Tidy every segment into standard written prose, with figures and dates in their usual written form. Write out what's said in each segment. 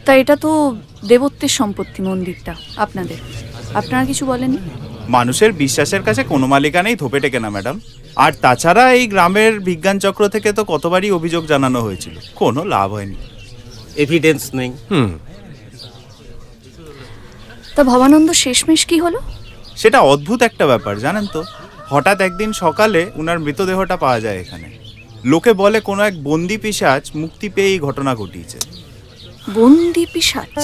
তা এটা তো দেবত্বের সম্পত্তি মন্দিরটা আপনাদের, আপনারা কিছু বলেননি? মানুষের বিশ্বাসের কাছে কোনো মালিকানাই থোপে টেকে না ম্যাডাম। আর তাছাড়া এই গ্রামের বিজ্ঞান চক্র থেকে তো কতবারই অভিযোগ জানানো হয়েছিল, কোনো লাভ হয়নি, এভিডেন্স নেই। তা ভবানন্দ শেষমেশ কি হলো? সেটা অদ্ভুত একটা ব্যাপার জানেন তো। হঠাৎ একদিন সকালে উনার মৃতদেহটা পাওয়া যায় এখানে। লোকে বলে কোনো এক বন্দি পিশাচ মুক্তি পেয়ে এই ঘটনা ঘটিয়েছে। বন্দি পিশাচ?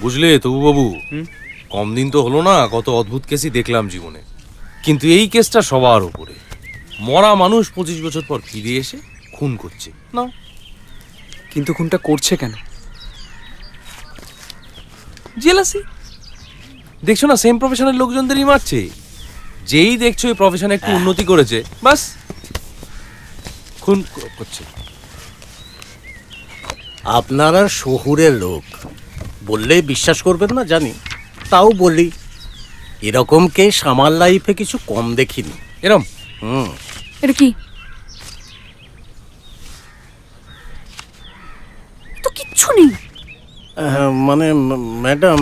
বুঝলে তবু বাবু, কম দিন তো হলো না, কত অদ্ভুত কেসই দেখলাম জীবনে, কিন্তু এই কেসটা সবার উপরে। মরা মানুষ 25 বছর পর ফিরে এসে খুন করছে না। কিন্তু খুনটা করছে কেন? জেলাসি। দেখছো না, সেম প্রফেশনের লোকজনদেরই মারছে। যেই দেখছো এই প্রফেশনে একটু উন্নতি করেছে, বাস খুন করছে। আপনারা শহুরের লোক বললে বিশ্বাস করবেন না জানি, তাও বলি, এরকম কেস আমার লাইফে কিছু কম দেখিনি। এরম? এটা কি? তো কিচ্ছু নেই। মানে ম্যাডাম,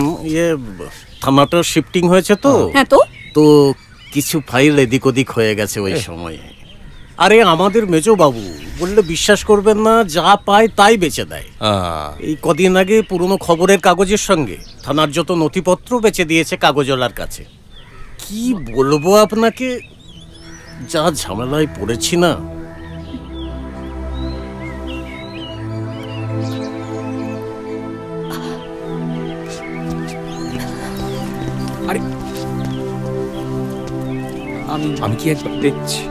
থানাটা শিফটিং হয়েছে তো। হ্যাঁ, তো কিছু ফাইল এদিক ওদিক হয়ে গেছে ওই সময়ে। আরে আমাদের মেজো বাবু বললে বিশ্বাস করবেন না, যা পায় তাই বেচে দেয়। এই কদিন আগে পুরনো খবরের কাগজের সঙ্গে থানার যত নথিপত্র বেচে দিয়েছে কাগজওয়ালার কাছে। কি বলবো আপনাকে, যা ঝামেলায় পড়েছি না। আরে আমি কি একবার দেখছি।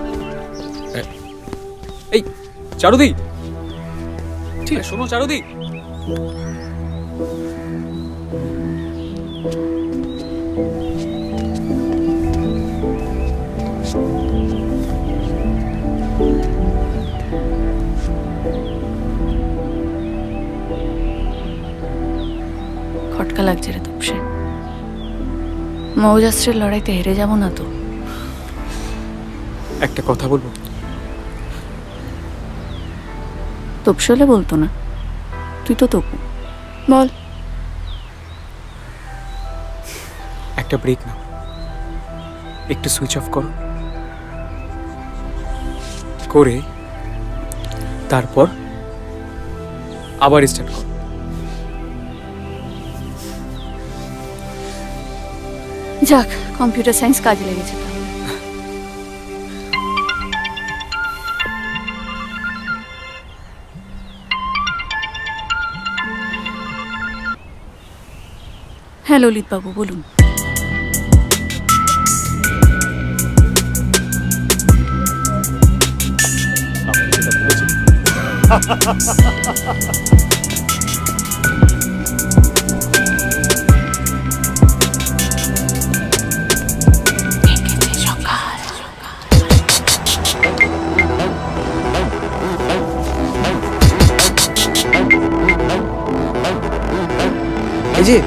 এই চারুদি, ঠিক আছে শোনো চারুদি, খটকা লাগছে রে তোপসে। মৌজাস্ত্রের লড়াইতে হেরে যাব না তো? একটা কথা বলবো? তোপসে হলে বলতো না, তুই তো তপু, বল। একটা ব্রেক নাও, একটু সুইচ অফ করো, করে তারপর আবার স্টার্ট করো। যাক, কম্পিউটার সায়েন্স কাজে লেগেছে। হ্যাঁ ললিত বাবু, বলুন। এই যে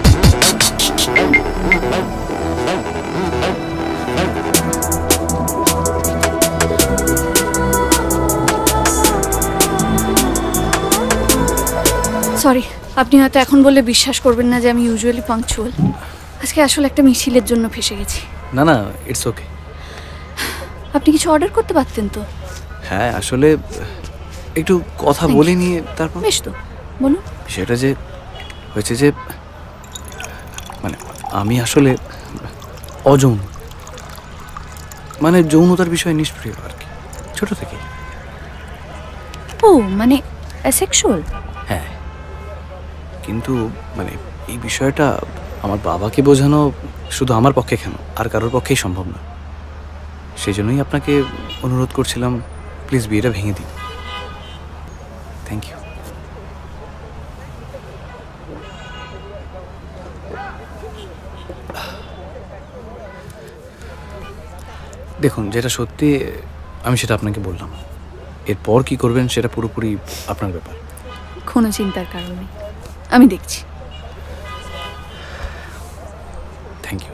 সরি, আপনি হয়তো এখন বললে বিশ্বাস করবেন না যে আমি ইউজুয়ালি পাংচুয়াল। আজকে আসলে একটা মিছিলের জন্য ফেসে গেছি। না না, ইটস ওকে। আপনি কিছু অর্ডার করতে পারতেন তো। হ্যাঁ, আসলে একটু কথা বলে নিয়ে তারপর। বেশ, তো বলুন। সেটা যে হয়েছে যে, মানে আমি আসলে অযৌন, মানে যৌনতার বিষয়ে নিষ্ক্রিয় আর কি, ছোট থেকে। ও মানে অ্যাসেক্সুয়াল? হ্যাঁ, কিন্তু মানে এই বিষয়টা আমার বাবাকে বোঝানো শুধু আমার পক্ষে কেন, আর কারোর পক্ষেই সম্ভব না। সেই জন্যই আপনাকে অনুরোধ করছিলাম, প্লিজ বিয়েটা ভেঙে দিন। Thank you. দেখুন, যেটা সত্যি আমি সেটা আপনাকে বললাম। এরপর কি করবেন সেটা পুরোপুরি আপনার ব্যাপার। কোনো চিন্তার কারণ নেই, আমি দেখছি।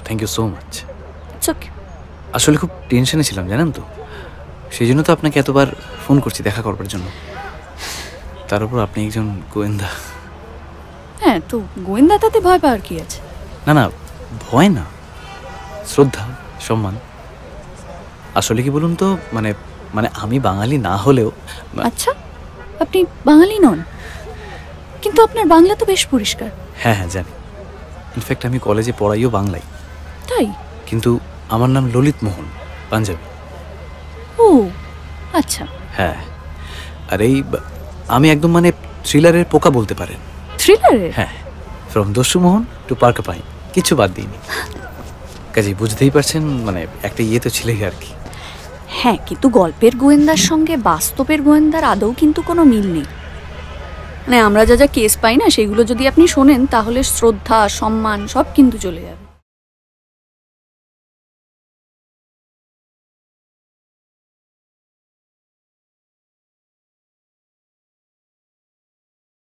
Thank you so much. It's okay. আসলে খুব টেনশনে ছিলাম জানেন তো, সেই জন্য তো আপনাকে এতবার ফোন করছি দেখা করবার জন্য। তার উপর আপনি একজন গোয়েন্দা। হ্যাঁ, তো গোয়েন্দা তাতে ভয় পাওয়ার কি আছে? না না, ভয় না, শ্রদ্ধা, সম্মান। আসলে কি বলুন তো, মানে মানে আমি বাঙালি না হলেও আচ্ছা, আপনি বাঙালি নন, কিন্তু আপনার বাংলা তো বেশ পরিষ্কার। হ্যাঁ হ্যাঁ জানি। ইনফ্যাক্ট আমি কলেজে পড়াইও বাংলায়। তাই? কিন্তু আমার নাম ললিত মোহন, পাঞ্জাবি। ও আচ্ছা। হ্যাঁ, আর এই আমি একদম মানে থ্রিলারের পোকা বলতে পারেন। থ্রিলারের? হ্যাঁ, from Dasyu Mohan two Parker pine, কিছু বাদ দিইনি। কাজেই বুঝতেই পারছেন, মানে একটা ইয়ে তো ছিলই আর কি। হ্যাঁ, কিন্তু গল্পের গোয়েন্দার সঙ্গে বাস্তবের গোয়েন্দার আদৌ কিন্তু কোনো মিল নেই। মানে আমরা যা যা কেস পাই না, সেগুলো যদি আপনি শোনেন তাহলে শ্রদ্ধা সম্মান সব কিন্তু চলে যাবে।